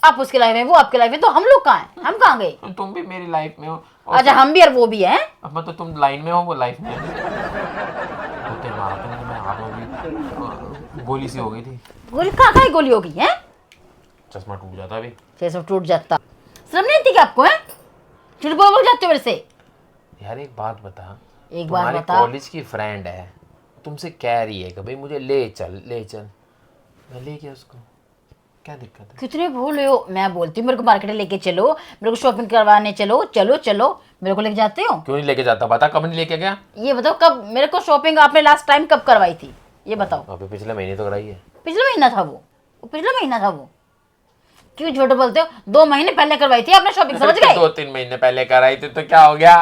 आप उसकी लाइफ में, वो आपकी लाइफ में, तो हम लोग कहाँ हैं? हम कहाँ गए? तुम भी मेरी लाइफ में हो। अच्छा, हम भी और वो भी हैं। अब मतलब तुम लाइन में हो, वो लाइफ में है। होते मारा तुमने, मैं हाथ में भी गोली सी हो गई थी। गोली कहाँ कहाँ गोली होगी है? चश्मा टूट जाता अभी। फिर सब टूट जाता। शर्म नहीं आती क्या आपको है? झूठ बोल जाते हो मेरे से। यार एक बात बता, एक बात तुम्हारी बता। कॉलेज की फ्रेंड है, तुमसे कह रही है कि भाई मुझे ले चल ले चल, मैं ले गया उसको, क्या दिक्कत है? कितने भूल हो। मैं बोलती हूँ मेरे को मार्केट लेके चलो, मेरे को शॉपिंग करवाने चलो, चलो चलो, मेरे को लेके जाते हो? क्यों नहीं लेके जाता? बता कब नहीं लेके गया? ये बताओ कब मेरे को शॉपिंग आपने लास्ट टाइम कब करवाई थी, ये बताओ। अभी पिछले महीने तो कराई है। पिछला महीना था वो पिछला महीना था वो। क्यों झूठ बोलते हो? 2 महीने पहले करवाई थी आपने शॉपिंग, समझ गए? 2-3 महीने पहले कराई थी तो क्या हो गया?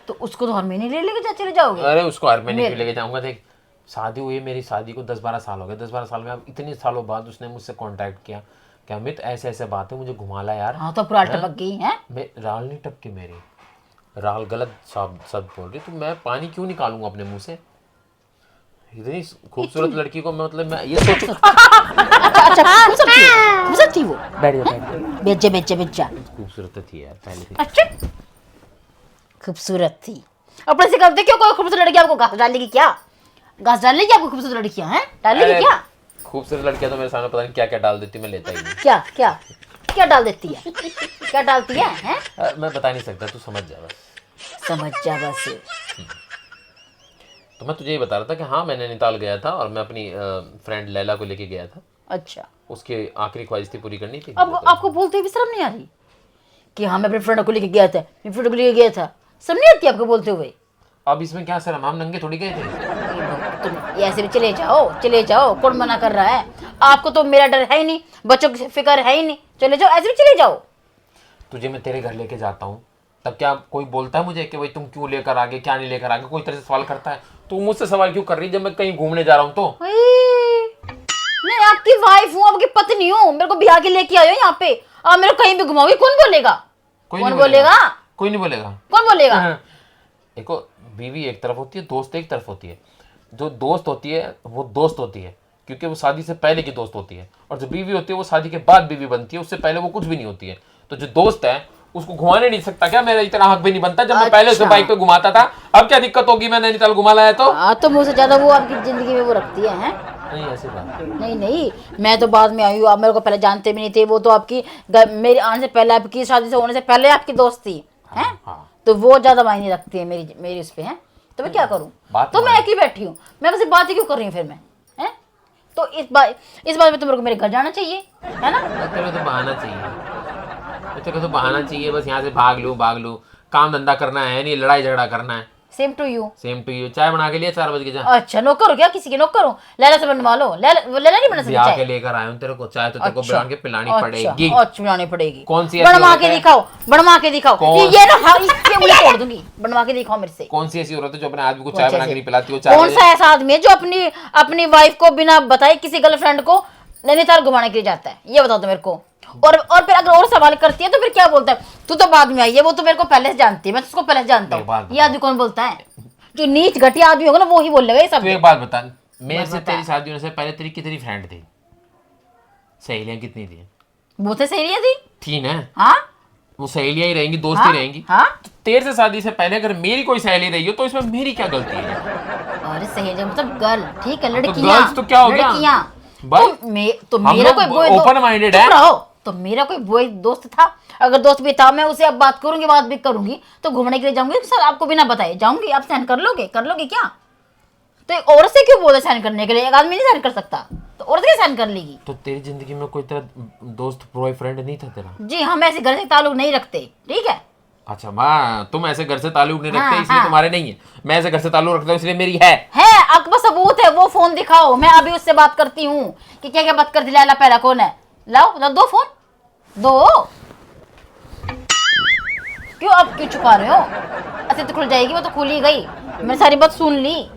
तो उसको तो हर महीने लेके चले जाओगे? अरे उसको हर महीने क्यों लेके जाऊंगा? देख, शादी हुई, मेरी शादी को 10-12 साल हो गए। 10-12 साल में अब इतने सालों बाद उसने मुझसे कांटेक्ट किया कि अमित ऐसे ऐसे बात है, मुझे घुमा ला यार। हाँ तो पूरा टपक गई है। मैं राल नहीं टपके मेरी, राल गलत शब्द बोल रही। तो मैं पानी क्यों निकालूंगा अपने मुंह से? इतनी खूबसूरत लड़की को मैं, मतलब मैं ये सोचूं। अच्छा खूबसूरत थी वो। बैठ जा बैठ जा। बेचा खूबसूरत तो थी यार पहले थी। अच्छा खूबसूरत थी। अपने से करते क्यों? कोई खूबसूरत लड़की आपको घास डालेगी क्या? घास डालेगी आपको खूबसूरत लड़कियां हैं? डालेगी क्या? खूबसूरत लड़कियां तो मेरे सामने पता नहीं क्या क्या डाल देती, मैं लेता ही नहीं। क्या क्या क्या डाल देती है? क्या डालती है हैं? मैं बता नहीं सकता, तू समझ जा बस। समझ जा बस। तो मैं तुझे ये बता रहा था कि हाँ मैं नैनीताल गया था और मैं अपनी फ्रेंड लैला को लेके गया था। अच्छा, उसकी आखिरी ख्वाहिश थी, पूरी करनी थी। अब आपको बोलते हुए शर्म नहीं आ रही कि हाँ मैं अपने फ्रेंड को लेके गया था, अपनी फ्रेंड को लेके गया था? शर्म नहीं आती आपको बोलते हुए? अब इसमें क्या शर्म, हम नंगे थोड़ी गए थे। तुम ऐसे भी चले जाओ, कौन मना कर रहा है? आपको तो मेरा डर है ही नहीं, बच्चों की फिक्र है ही नहीं, चले जाओ, ऐसे भी चले जाओ। तुझे मैं तेरे घर लेके जाता हूँ तब क्या कोई बोलता है मुझे कि भाई तुम क्यों लेकर आगे, क्या नहीं लेकर आगे? कोई तरह से सवाल करता है? तू मुझसे सवाल क्यों कर रही है जब मैं कहीं घूमने जा रहा हूँ? तो मैं आपकी वाइफ हूँ, आपकी पत्नी हूँ, मेरे को बिहार के लेके आयो यहाँ पे, आप मेरे को कहीं भी घुमाओगे, कौन बोलेगा? कोई कौन नहीं बोलेगा? कोई नहीं बोलेगा। कौन बोलेगा? देखो, बीवी एक तरफ होती है, दोस्त एक तरफ होती है। जो दोस्त होती है वो दोस्त होती है क्योंकि वो शादी से पहले की दोस्त होती है, और जो बीवी होती है वो शादी के बाद बीवी बनती है, उससे पहले वो कुछ भी नहीं होती है। तो जो दोस्त है उसको घुमाने नहीं सकता क्या? मेरा इतना हक भी नहीं बनता? जब मैं पहले उसे बाइक पे घुमाता था, अब क्या दिक्कत होगी मैं नैनीताल घुमा लाया तो? तो मुझसे ज्यादा वो आपकी जिंदगी में वो रखती है? नहीं ऐसी बात नहीं, मैं तो बाद में आई हूँ, आप मेरे को पहले जानते भी नहीं थे। वो तो आपकी मेरे आने से पहले, आपकी शादी से होने से पहले आपकी दोस्त थी हैं? हाँ। तो वो ज्यादा मायने रखती है मेरी उस पे है। तो मैं क्या करूँ? तो मैं अकेली बैठी हूँ, मैं बस बात ही क्यों कर रही हूँ फिर मैं हैं? तो इस बात में तो मेरे को मेरे घर जाना चाहिए, है ना? तेरे को तो बहाना चाहिए, तेरे को तो बहाना चाहिए, बस यहाँ से भाग लूँ। काम धंधा करना है नहीं, लड़ाई झगड़ा करना है। Same to you. चाय बना के लिए 4 बजे के जा। अच्छा, नौकर हो क्या किसी के? नौकर हो? लैला से बनवा लो। लैला नहीं बना सकती ब्याह चाय? के लेकर आया हूँ तेरे को चाय, तो तेरे को बना के पिलानी पड़ेगी। अच्छा पिलानी पड़ेगी। कौन सी बनवा के दिखाओ, ये ना इसके मुझे तोड़ दूंगी। बनवा के दिखाओ मेरे से। कौन सी ऐसी औरत है जो अपने आदमी को चाय बना के नहीं पिलाती? कौन सा ऐसा आदमी है जो अपनी वाइफ को बिना बताए किसी गर्लफ्रेंड को नैनीताल घुमाने के लिए जाता है? ये बताओ तो मेरे को। और फिर अगर और सवाल करती है तो फिर क्या बोलता है? तू तो बाद में आई है, वो तो मेरे को पहले से जानती है, मैं उसको पहले से जानता हूँ। ये आदमी कौन बोलता है? जो नीच घटिया आदमी होगा ना वो ही बोलेगा ये सब। तू एक बात बता, मेरे से तेरी शादी होने से पहले तेरी कितनी फ्रेंड थी? सहेलियां कितनी थी? वो तो सहेलियां थी ना? हाँ, वो सहेलियां ही रहेंगी, दोस्त ही रहेंगी। हाँ। तो तेरे से शादी से पहले अगर मेरी कोई सहेली रही हो तो इसमें मेरी क्या गलती है? अरे सहेलियां मतलब गर्ल, ठीक है, तो लड़कियां। गर्ल्स तो क्या हो गया? तो मेरा कोई बॉय ओपन माइंडेड है। तो मेरा कोई बॉय दोस्त था, अगर दोस्त भी था मैं उसे अब बात भी करूंगी तो घूमने के लिए जाऊंगी सर, आपको बिना बताए जाऊंगी। आप सहन कर लोगे क्या? तो एक औरत से क्यों बोले सहन करने के लिए? एक आदमी नहीं सहन कर सकता तो औरत क्या सहन कर लेगी? तो तेरी जिंदगी में कोई तेरा दोस्त बॉयफ्रेंड नहीं था तेरा? जी, हम ऐसे घर से ताल्लुक नहीं रखते, ठीक है? अच्छा माँ, तुम ऐसे घर से ताल्लुक नहीं रखते हाँ, इसलिए हाँ। तुम्हारे नहीं है। मैं ऐसे घर से ताल्लुक रखता हूँ इसलिए मेरी है। आपके पास सबूत है, वो फोन दिखाओ, मैं अभी उससे बात करती हूँ कि क्या क्या बात करती। लैला पहला कौन है? लाओ दो फोन दो। क्यों छुपा रहे हो? ऐसे तो खुल जाएगी, वो तो खुल ही गई, मैंने सारी बात सुन ली।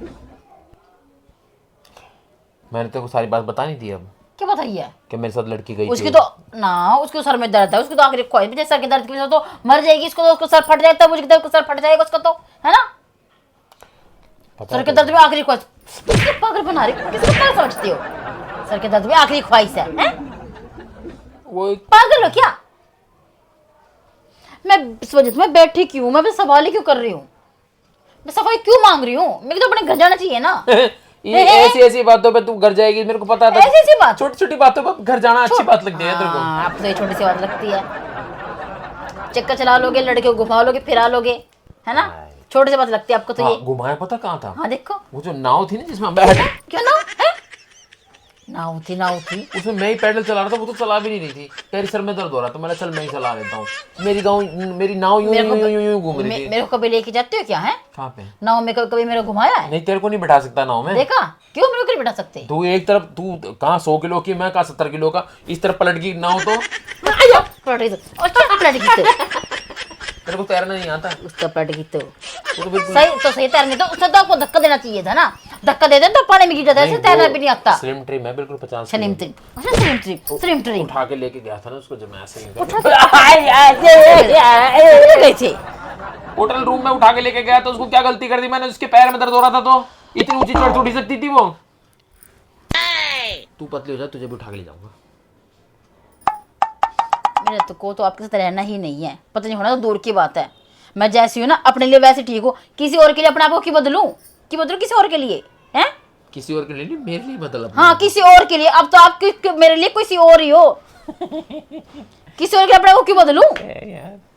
मैंने तेरे को सारी बात बता नहीं दी? अब क्या बताइए कि मेरे साथ लड़की गई उसकी थी। तो ना, उसके सर में दर्द है, उसकी तो आखिरी ख्वाहिश भी सर के दर्द की वजह से तो मर जाएगी। इसको तो उसको सर फट जाएगा, मुझे दर्द को सर फट जाएगा उसका तो, है ना? सर के दर्द में आखिरी ख्वाहिश। पागल बना रही, किसको क्या समझती हो? सर के दर्द में आखिरी ख्वाहिश है? वो पागल हो क्या? मैं इस वजह से मैं बैठी क्यों, मैं बस सवाल ही क्यों कर रही हूँ, मैं सफाई क्यों मांग रही हूँ? मेरे को तो अपने घर जाना चाहिए ना। ये ऐसी ऐसी बातों पे तू घर जाएगी, मेरे को पता था। ऐसी ऐसी बात, छोटी छोटी बातों पे घर जाना अच्छी बात लगती है तेरे को। हाँ, आपको तो ये छोटी सी बात लगती है। चक्कर चला लोगे, लड़के को घुमा लोगे, फिरा लोगे, है ना, छोटी सी बात लगती है आपको तो ये। घुमाया पता कहाँ था? हाँ देखो, वो जो नाव थी ना जिसमें बैठ, क्या नाव है? नाव थी। उसमें मैं ही पैडल चला रहा था, वो तो चला भी नहीं रही थी। तेरे सर में दर्द हो रहा था, मैंने चल मैं ही चला लेता हूँ। मेरी नाव यूं यूं यूं यूं घूम रही थी। मेरे को कभी लेके जाते हो क्या है? कहाँ पे? नाव में कभी मेरे को घुमाया है? नहीं, तेरे को नहीं बैठा सकता नाव में। देखा, क्यों मेरे को नहीं बैठा सकते? तू एक तरफ, तू कहाँ 100 किलो की, मैं कहाँ 70 किलो का, इस तरफ पलट गई नाव तो पलट गई तो तेरे को तैरना नहीं आता। उसका पलट गई तो वो तो बिल्कुल सही तैरने तो उससे तो आपको धक्का देना चाहिए था ना, धक्का दे दे तो पानी में गिर जाता है, ऐसे तैरना भी नहीं आता। स्लिम ट्री मैं बिल्कुल 50 स्लिम ट्री उठा के लेके गया था ना उसको, जब मैं ऐसे ही गए थे होटल रूम में उठा के लेके गया तो उसको क्या गलती कर दी मैंने? उसके पैर में दर्द हो रहा था तो इतनी ऊंची चढ़ थोड़ी सकती थी वो। तू पतली हो जा, तुझे भी उठा के ले जाऊंगा। मेरे तो आपके साथ रहना ही नहीं है, पता नहीं होना तो दूर की बात है। मैं जैसी हूँ ना अपने लिए वैसे ठीक हूँ, किसी और के लिए अपने आप को क्यों बदलूं किसी और के लिए, हैं? किसी और के लिए नहीं, मेरे लिए बदल। हाँ, किसी और के लिए। अब तो आप मेरे लिए किसी और ही हो। किसी और के लिए अपने आप को क्यों बदलूं?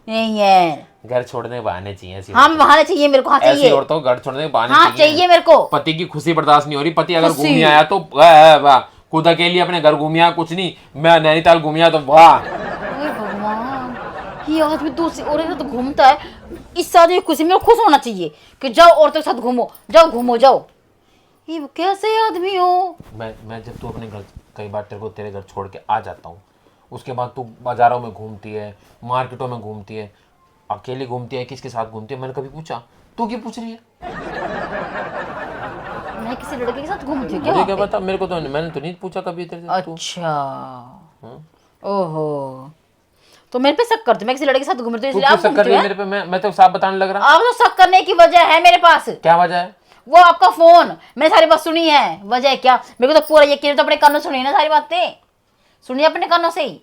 नहीं है, घर छोड़ने के बहाने चाहिए ऐसी। हाँ, बहाने चाहिए मेरे को। हाँ चाहिए, और तो घर छोड़ने के बहाने हाँ चाहिए मेरे को। पति की खुशी बर्दाश्त नहीं हो रही, पति अगर घूम आया तो वाह, खुद अकेली अपने घर घूमिया कुछ नहीं, मैं नैनीताल घूमिया तो वाह। भगवान, ये आदमी दूसरी औरत तो घूमता है, इस आदमी की खुशी में खुश होना चाहिए कि जाओ औरतों के साथ घूमो, जाओ। ये कैसे आदमी हो? मैं जब तू अपने घर, कई बार तेरे घर छोड़ के आ जाता हूँ, उसके बाद तू बाजारों में घूमती है, मार्केटों में घूमती है, अकेले घूमती है, किसके साथ घूमती है? मैंने कभी पूछा? तू क्यों पूछ रही है? मैं किसी लड़के के साथ घूमती हूँ क्या? मुझे क्या पता, मेरे को तो मैंने तो नहीं पूछा कभी तेरे से। अच्छा, ओहो, तो मेरे पे शक करते, मैं किसी लड़के के साथ घूम रही हूँ इसलिए आप शक कर घूमते रही है हो? मेरे पे? मैं तो साफ बताने लग रहा। आप तो शक करने की वजह है मेरे पास। क्या वजह है? वो आपका फोन, मैंने सारी बात सुनी है। वजह क्या? मेरे को तो पूरा यकीन है, तो अपने कानों सुनी ना सारी बातें, सुनिए अपने कानों से ही।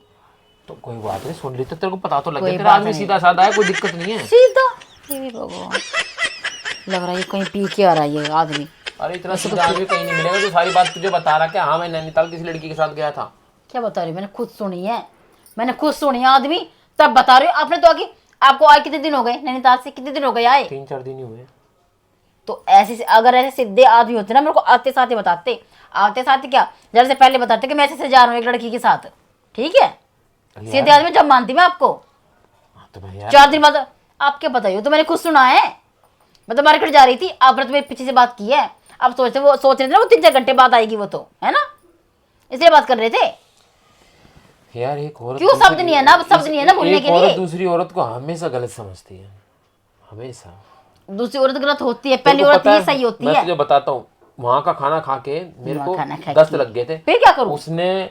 तो कोई बात नहीं, सुन ली तो तेरे को पता तो लगे। कोई तेरा बात आदमी नहीं। सीधा साधा है, कोई दिक्कत नहीं है। सीधा? हे भगवान, लग रहा है कहीं पी के आ रहा है ये आदमी। अरे इतना सीधा आदमी कहीं नहीं मिलेगा जो सारी बात तुझे बता रहा है। हाँ, मैं नैनीताल किसी लड़की के साथ गया था। क्या बता रही? मैंने खुद सुनी है आदमी, तब बता रही हूँ। आपने तो आगे, आपको आए कितने दिन हो गए नैनीताल से? कितने दिन हो गए आए? 3-4 दिन ही हुए। तो अगर ऐसे सीधे आदमी होते ना, मेरे को आते साथ ही बताते। आते साथ ही क्या, जरा से पहले बताते कि मैं ऐसे जा रहा हूँ एक लड़की के साथ, ठीक है? सीधे आदमी जब मानती मैं आपको। तो मैं यार 4 दिन बाद आप क्या बताइए? तो मैंने खुद सुना है। मैं तो मार्केट जा रही थी, आपने तो मेरे पीछे से बात की है। आप सोच रहे थे ना वो 3-4 घंटे बाद आएगी वो, तो है ना, इसलिए बात कर रहे थे। यार एक औरत क्यों शब्द नहीं है ना, बोलने के लिए? दूसरी औरत को हमेशा गलत समझती है, हमेशा। दूसरी औरत गलत होती है, पहली औरत ही सही होती मैं है। तुझे बताता हूँ, वहां का खाना खा के मेरे को खाना खा दस्त के लग गए थे। फिर क्या करूं? उसने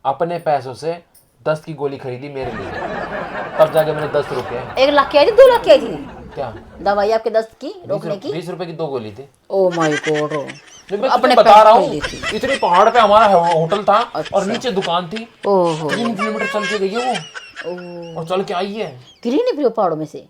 अपने पैसों से दस्त की गोली खरीदी मेरे लिए, तब जाके मैंने 10 रुपए। 1 लाख की आई थी, 2 लाख की आई थी क्या दवाई आपके दस्त की रोकने की? 20 रुपए की 2 गोली थी। ओ माय गॉड, मैं अपने बता पैसे रहा खरीदी हूँ, थी। इतनी पहाड़ पे हमारा होटल था अच्छा। और नीचे दुकान थी। ओहो, 3 किलोमीटर चल के गई है वो, ओह, और चल के आई है। गिरी नहीं फिर वो पहाड़ों में से?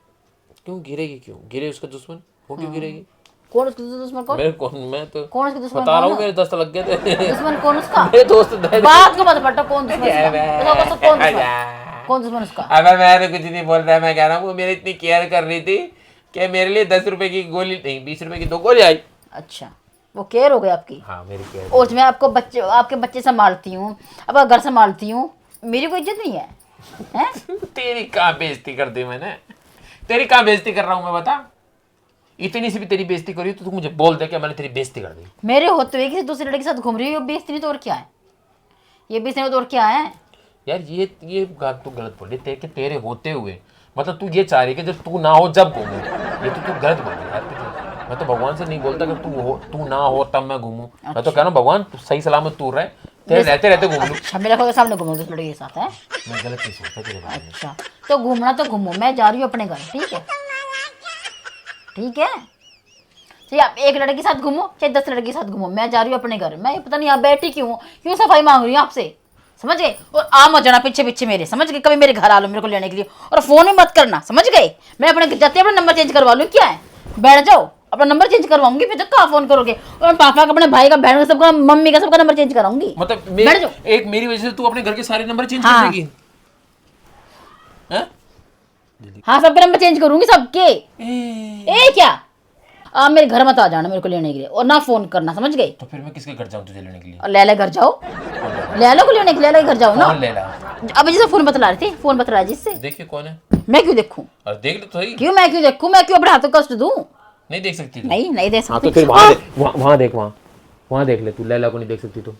क्यों गिरेगी? क्यों गिरे? उसका दुश्मन वो क्यों गिरेगी? कौन उसका दुश्मन? कौन मेरे कौन, मैं तो कौन उसका दुश्मन? बता रहा हूँ, मेरे दस्त लग गए थे। दुश्मन कौन उसका? मेरे दोस्त बात को मत पट्टा, कौन दुश्मन उसका? कौन दुश्मन उसका? अबे मैं तो कुछ नहीं बोल रहा, मैं कह रहा हूँ वो मेरी इतनी केयर कर रही थी कि मेरे लिए 10 रुपए की गोली नहीं, 20 रुपए की 2 गोली आई। अच्छा, वो केयर हो गई आपकी? हाँ, मेरी केयर। और मैं आपके बच्चे संभालती हूँ, अब घर संभालती हूँ, मेरी कोई इज्जत नहीं है, हैं? तेरी कहाँ बेइज्जती कर दी मैंने? तेरी कहाँ बेइज्जती कर रहा हूँ मैं, बता? इतनी सी भी तेरी बेइज्जती करी तो तू मुझे बोल दे कि मैंने तेरी बेइज्जती कर दी। मेरे होते हुए किसी दूसरे लड़के के साथ घूम रही हो, बेइज्जती नहीं तो और क्या है? ये बेइज्जती नहीं तो और क्या है? यार ये बात तू गलत बोली, तेरे होते हुए, मतलब तू ये चाह रही कि जब तू ना हो जब घूमू, ये तो तू गलत बोल रही यार तुझे। मैं तो भगवान से नहीं बोलता कि तू ना हो तब मैं घूमूं। मैं तो कह रहा हूँ भगवान तू सही सलामत तू रहे, तेरे रहते घूम लूं। अच्छा, मेरे के सामने घूमो उस लड़के के साथ है? मैं गलत नहीं सोचता तेरे बारे में। अच्छा, तो घूमना तो घूमो, मैं जा रही हूँ अपने घर, ठीक है? ठीक है, चाहे आप एक लड़के के साथ घूमो चाहे 10 लड़के के साथ घूमो, मैं जा रही हूँ अपने घर। मैं पता नहीं यहाँ बैठी क्यों सफाई मांग रही हूँ आपसे, समझ गए? और आ मत जाना पीछे पीछे मेरे, समझ गए? कभी मेरे घर आ लो मेरे को लेने के लिए, और फोन भी मत करना, समझ गए? मैं अपने जाते अपना नंबर चेंज करवा लूँ, क्या है? बैठ जाओ, अपना नंबर चेंज करवाऊंगी, फिर तो कहाँ फोन करोगे? और पापा का, अपने भाई का, बहन का, सबका, मम्मी का, सबका नंबर चेंज कराऊंगी। मतलब बैठ जाओ। एक मेरी वजह से तू अपने घर के सारे नंबर चेंज हाँ। कर देगी? हैं? हाँ, सबके नंबर चेंज करूंगी, सबके। ए क्या, आप मेरे घर मत आ जाना मेरे को लेने के लिए, और ना फोन करना, समझ गए? तो फिर मैं किसके घर जाऊं तुझे लेने के लिए? और लैला घर जाओ, लैला को लेने के, लैला के घर जाओ ना। कौन ले ला? अब जैसे फोन बतला रहे थे, फोन बतला जिससे, देखिए कौन है? मैं क्यों देखूं? और देख ले तो सही। क्यों मैं क्यों देखूं? मैं क्यों अपने हाथों को कष्ट दूं? नहीं देख सकती तू? नहीं, नहीं दे हाँ सकती। तो फिर वहाँ देख, वहाँ देख ले तू। लैला को नहीं देख सकती तू?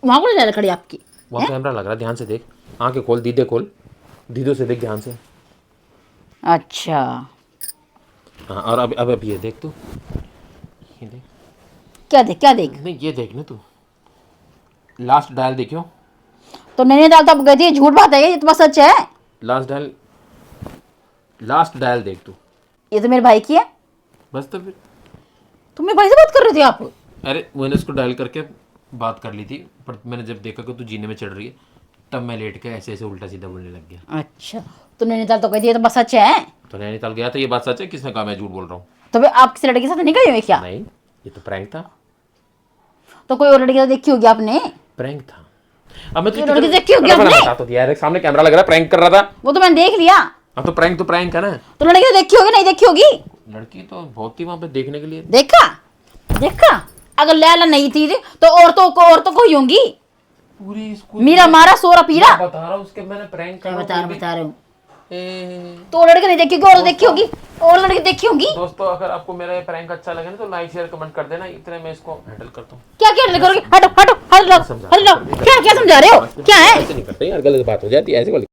वहां को लैला खड़ी आपकी? वहाँ कैमरा लग रहा है, ध्यान से देख। आंखें खोल, दीदे खोल, दीदों से देख ध्यान से। अच्छा, हाँ, और अब ये देख तू, ये देख। क्या देख, क्या देख? नहीं ये देख ना तू, लास्ट डायल देखियो। तो नैनीताल तो अब गई थी, झूठ बात है ये तो बस सच है। लास्ट डायल देख तू। ये तो मेरे भाई की है। बस तो फिर तुम मेरे भाई से बात कर रहे थे आप? अरे मैंने उसको डायल करके बात कर ली थी, पर मैंने जब देखा कि तू जीने में चढ़ रही है, तब मैं लेट के ऐसे ऐसे उल्टा सीधा बोलने लग गया। अच्छा, तो नैनीताल तो गई थी, ये तो बस सच है। तो नैनीताल गया था, ये बात सच है? किसने कहा मैं झूठ बोल रहा हूँ? तो फिर आप किसी लड़के के साथ नहीं गए हुए क्या? नहीं, ये तो प्रैंक था। तो कोई और लड़के के साथ देखी होगी आपने? प्रैंक था। अब मैं ये लड़की देखी होगी आपने? बता तो दिया यार, सामने कैमरा लग रहा है, प्रैंक कर रहा था। वो तो मैंने देख लिया। अब तो प्रैंक है ना। तो लड़की तो देखी होगी, नहीं देखी होगी? लड़की तो बहुत थी वहां पे देखने के लिए। देखा, देखा। अगर लैला नहीं थी तो औरतों को ही होंगी। पूरी स्कूल मीरा मारा, सोरा पीरा। बता रहा हूँ उसके, मैंने प्रैंक करा। बता रहे हूँ। ए, तो लड़के नहीं देखी होगी, और देखी होगी, और लड़की देखी होगी। दोस्तों अगर आपको मेरा ये प्रैंक अच्छा लगे ना तो लाइक शेयर कमेंट कर देना, इतने मैं इसको हैंडल करता हूँ। क्या क्या करोगे? हटो हटो हटो, क्या क्या समझा रहे हो? क्या है? ऐसे नहीं करते यार, गलत बात हो जाती है ऐसे।